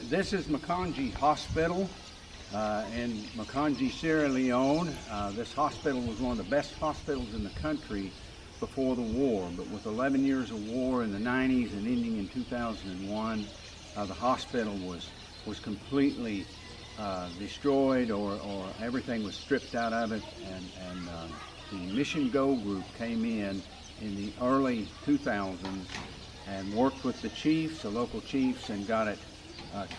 This is Makanji Hospital in Makanji, Sierra Leone. This hospital was one of the best hospitals in the country before the war, but with 11 years of war in the 90s and ending in 2001, the hospital was completely destroyed, or everything was stripped out of it, and the Mission Go group came in the early 2000s and worked with the chiefs, the local chiefs, and got it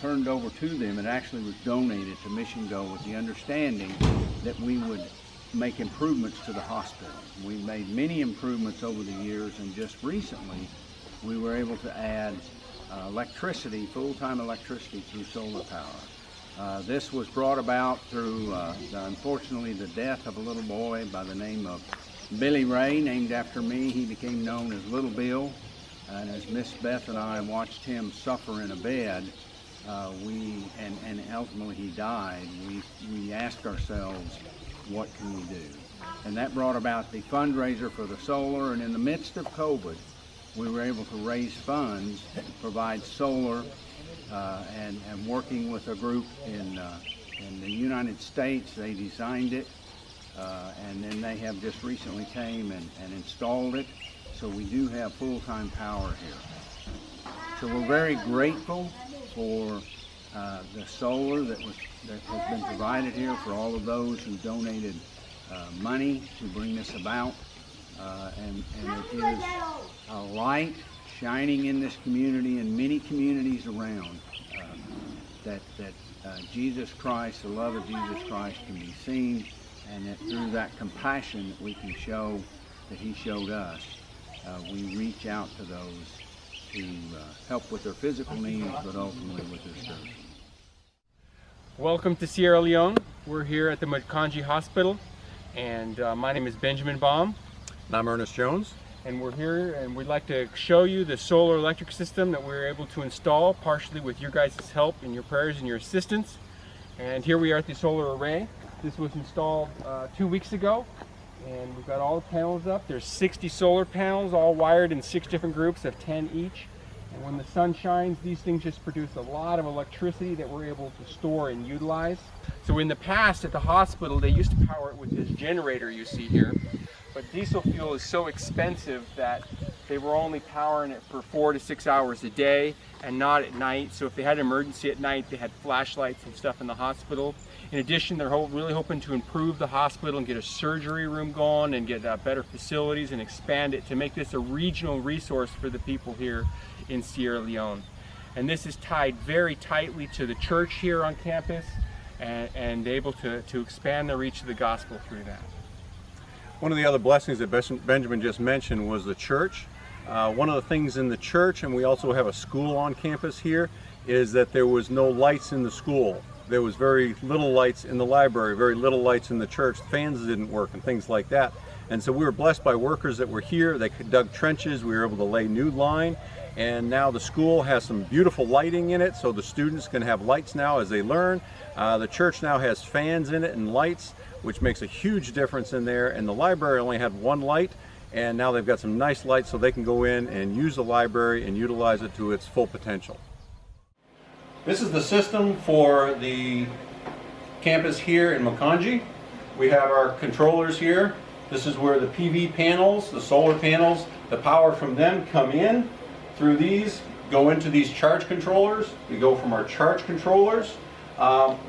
turned over to them. It actually was donated to Mission Go with the understanding that we would make improvements to the hospital. We made many improvements over the years, and just recently we were able to add electricity, full-time electricity through solar power. This was brought about through, unfortunately, the death of a little boy by the name of Billy Ray, named after me. He became known as Little Bill, and as Miss Beth and I watched him suffer in a bed, and ultimately he died, we asked ourselves, what can we do? And that brought about the fundraiser for the solar, and in the midst of COVID, we were able to raise funds to provide solar, and working with a group in the United States. They designed it, and then they have just recently came and installed it, so we do have full-time power here. So we're very grateful for the solar that has been provided here, for all of those who donated money to bring this about, and it is a light shining in this community and many communities around, that Jesus Christ, the love of Jesus Christ, can be seen, and that through that compassion that we can show, that He showed us, we reach out to those to help with their physical needs, but ultimately with their spiritual. Welcome to Sierra Leone. We're here at the Makanji Hospital, and my name is Benjamin Baum. And I'm Ernest Jones. And we're here, and we'd like to show you the solar electric system that we were able to install, partially with your guys' help and your prayers and your assistance. And here we are at the solar array. This was installed 2 weeks ago, and we've got all the panels up. There's 60 solar panels, all wired in 6 different groups of 10 each. And when the sun shines, these things just produce a lot of electricity that we're able to store and utilize. So in the past at the hospital, they used to power it with this generator you see here. But diesel fuel is so expensive that they were only powering it for 4 to 6 hours a day and not at night. So if they had an emergency at night, they had flashlights and stuff in the hospital. In addition, they're really hoping to improve the hospital and get a surgery room going and get better facilities and expand it to make this a regional resource for the people here in Sierra Leone. And this is tied very tightly to the church here on campus, and able to expand the reach of the gospel through that. One of the other blessings that Benjamin just mentioned was the church. One of the things in the church, and we also have a school on campus here, is that there was no lights in the school. There was very little lights in the library, very little lights in the church. Fans didn't work and things like that. And so we were blessed by workers that were here. They dug trenches. We were able to lay new line. And now the school has some beautiful lighting in it, so the students can have lights now as they learn. The church now has fans in it and lights, which makes a huge difference in there. And the library only had one light, and now they've got some nice lights so they can go in and use the library and utilize it to its full potential. This is the system for the campus here in Makanji. We have our controllers here. This is where the PV panels, the solar panels, the power from them come in through these, go into these charge controllers. We go from our charge controllers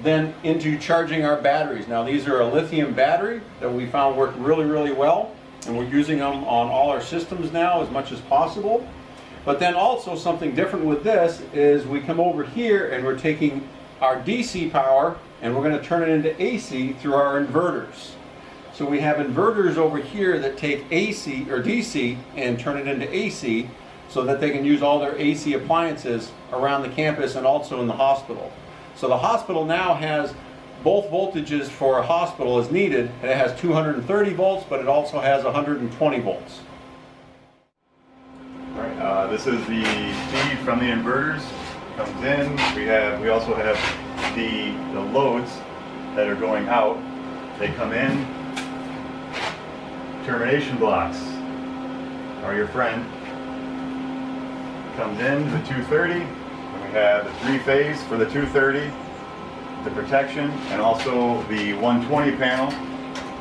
then into charging our batteries. Now these are a lithium battery that we found work really, really well, and we're using them on all our systems now as much as possible. But then also something different with this is we come over here and we're taking our DC power and we're going to turn it into AC through our inverters. So we have inverters over here that take AC or DC and turn it into AC so that they can use all their AC appliances around the campus and also in the hospital. So the hospital now has both voltages for a hospital is needed, and it has 230 volts, but it also has 120 volts. All right, this is the feed from the inverters. Comes in. We also have the loads that are going out. They come in. Termination blocks are your friend. Comes in the 230. And we have the 3-phase for the 230, the protection, and also the 120 panel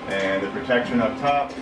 and the protection up top.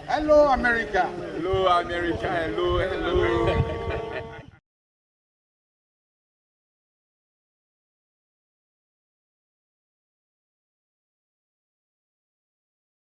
Hello, America. Hello, America. Hello, hello.